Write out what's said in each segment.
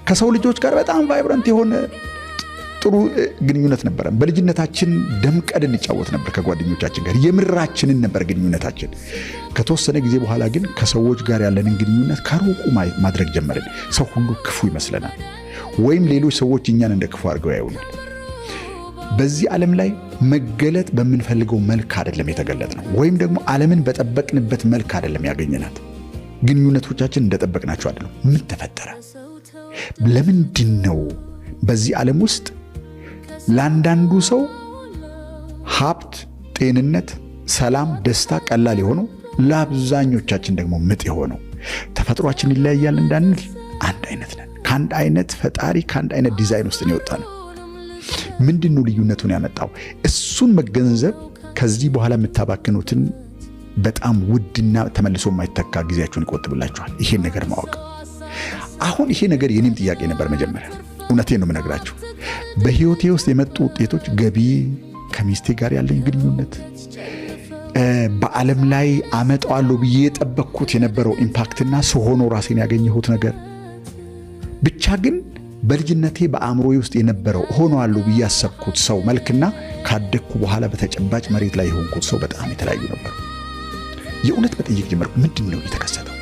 ከሰው ልጆች ጋር በጣም ቫይብራንት የሆነ ጥሩ ግንኙነት ነበር። በልጅነታችን ደምቀን እንጫወት ነበር ከጓደኞቻችን ጋር፣ የምራችንን ነበር ግንኙነታችን። ከተወሰነ ጊዜ በኋላ ግን ከሰዎች ጋር ያለንን ግንኙነት ከሩቁ ማድረግ ጀመርን። ሰው ሁሉ ክፉ ይመስለናል፣ ወይም ሌሎች ሰዎች እኛን እንደ ክፉ አድርገው ያዩናል። በዚህ ዓለም ላይ መገለጥ በምንፈልገው መልክ አይደለም የተገለጥነው፣ ወይም ደግሞ ዓለምን በጠበቅንበት መልክ አይደለም ያገኘናት። ግንኙነቶቻችን እንደጠበቅናቸው አይደለም። ምን ተፈጠረ? ለምንድን ነው በዚህ ዓለም ውስጥ ለአንዳንዱ ሰው ሀብት፣ ጤንነት፣ ሰላም፣ ደስታ ቀላል የሆነው ለአብዛኞቻችን ደግሞ ምጥ የሆነው? ተፈጥሯችን ይለያያል እንዳንል አንድ አይነት ነን። ከአንድ አይነት ፈጣሪ ከአንድ አይነት ዲዛይን ውስጥ ነው የወጣነው። ምንድነው ልዩነቱን ያመጣው? እሱን መገንዘብ ከዚህ በኋላ የምታባክኑትን በጣም ውድና ተመልሶ የማይተካ ጊዜያችሁን ይቆጥብላችኋል። ይሄን ነገር ማወቅ። አሁን ይሄ ነገር የኔም ጥያቄ ነበር መጀመሪያ። እውነቴን ነው የምነግራችሁ። በህይወቴ ውስጥ የመጡ ውጤቶች፣ ገቢ፣ ከሚስቴ ጋር ያለኝ ግንኙነት፣ በዓለም ላይ አመጣዋለሁ ብዬ የጠበቅኩት የነበረው ኢምፓክትና ስሆኖ ራሴን ያገኘሁት ነገር ብቻ ግን በልጅነቴ በአእምሮዬ ውስጥ የነበረው ሆኖአለሁ ብዬ ያሰብኩት ሰው መልክና ካደግኩ በኋላ በተጨባጭ መሬት ላይ የሆንኩት ሰው በጣም የተለያዩ ነበሩ። የእውነት መጠየቅ ጀመርኩ። ምንድን ነው የተከሰተው?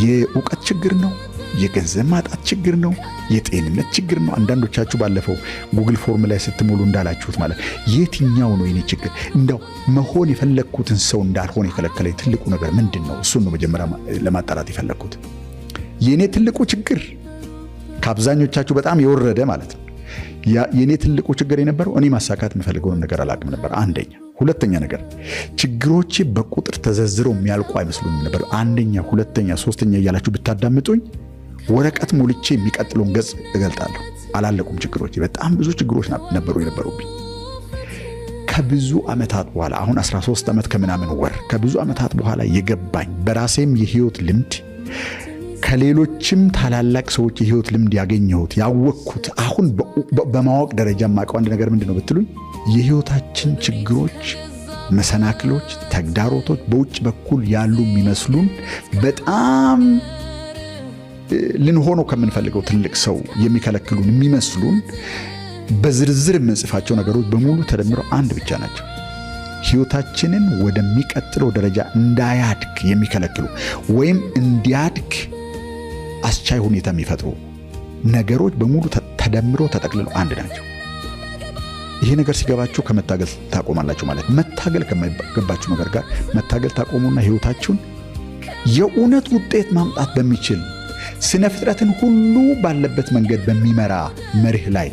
የእውቀት ችግር ነው? የገንዘብ ማጣት ችግር ነው? የጤንነት ችግር ነው? አንዳንዶቻችሁ ባለፈው ጉግል ፎርም ላይ ስትሞሉ እንዳላችሁት ማለት የትኛው ነው የኔ ችግር? እንደው መሆን የፈለግኩትን ሰው እንዳልሆን የከለከለኝ ትልቁ ነገር ምንድን ነው? እሱን ነው መጀመሪያ ለማጣራት የፈለግኩት። የኔ ትልቁ ችግር ከአብዛኞቻችሁ በጣም የወረደ ማለት ነው። የኔ ትልቁ ችግር የነበረው እኔ ማሳካት የምፈልገውን ነገር አላቅም ነበር። አንደኛ። ሁለተኛ ነገር ችግሮቼ በቁጥር ተዘርዝረው የሚያልቁ አይመስሉኝም ነበር። አንደኛ፣ ሁለተኛ፣ ሶስተኛ እያላችሁ ብታዳምጡኝ ወረቀት ሞልቼ የሚቀጥለውን ገጽ እገልጣለሁ። አላለቁም ችግሮቼ። በጣም ብዙ ችግሮች የነበሩብኝ። ከብዙ ዓመታት በኋላ አሁን 13 ዓመት ከምናምን ወር ከብዙ ዓመታት በኋላ የገባኝ በራሴም የህይወት ልምድ ከሌሎችም ታላላቅ ሰዎች የህይወት ልምድ ያገኘሁት ያወቅኩት አሁን በማወቅ ደረጃ የማውቀው አንድ ነገር ምንድነው ብትሉኝ የህይወታችን ችግሮች፣ መሰናክሎች፣ ተግዳሮቶች በውጭ በኩል ያሉ የሚመስሉን በጣም ልንሆነው ከምንፈልገው ትልቅ ሰው የሚከለክሉን የሚመስሉን በዝርዝር የምንጽፋቸው ነገሮች በሙሉ ተደምረው አንድ ብቻ ናቸው። ህይወታችንን ወደሚቀጥለው ደረጃ እንዳያድግ የሚከለክሉ ወይም እንዲያድግ አስቻይ ሁኔታ የሚፈጥሩ ነገሮች በሙሉ ተደምረው ተጠቅልለው አንድ ናቸው። ይሄ ነገር ሲገባችሁ ከመታገል ታቆማላችሁ ማለት። መታገል ከማይገባችሁ ነገር ጋር መታገል ታቆሙና ህይወታችሁን የእውነት ውጤት ማምጣት በሚችል ስነ ፍጥረትን ሁሉ ባለበት መንገድ በሚመራ መርህ ላይ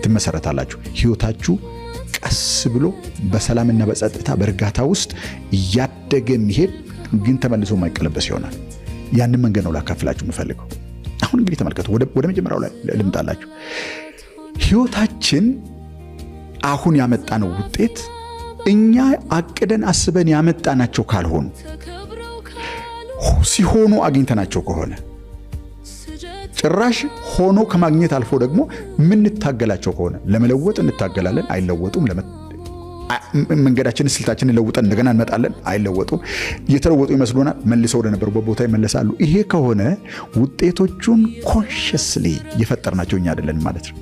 ትመሰረታላችሁ። ህይወታችሁ ቀስ ብሎ በሰላምና በጸጥታ በእርጋታ ውስጥ እያደገ የሚሄድ ግን ተመልሶ የማይቀለበስ ይሆናል። ያንን መንገድ ነው ላካፍላችሁ የምፈልገው። አሁን እንግዲህ ተመልከቱ፣ ወደ መጀመሪያው ላይ ልምጣላችሁ። ህይወታችን አሁን ያመጣነው ውጤት እኛ አቅደን አስበን ያመጣናቸው ካልሆኑ ሲሆኑ አግኝተናቸው ከሆነ ጭራሽ ሆኖ ከማግኘት አልፎ ደግሞ ምንታገላቸው ከሆነ ለመለወጥ እንታገላለን፣ አይለወጡም። መንገዳችንን ስልታችንን ለውጠን እንደገና እንመጣለን፣ አይለወጡም። እየተለወጡ ይመስሉናል፣ መልሰው ወደ ነበሩበት ቦታ ይመለሳሉ። ይሄ ከሆነ ውጤቶቹን ኮንሽስሊ የፈጠርናቸው እኛ አይደለን ማለት ነው።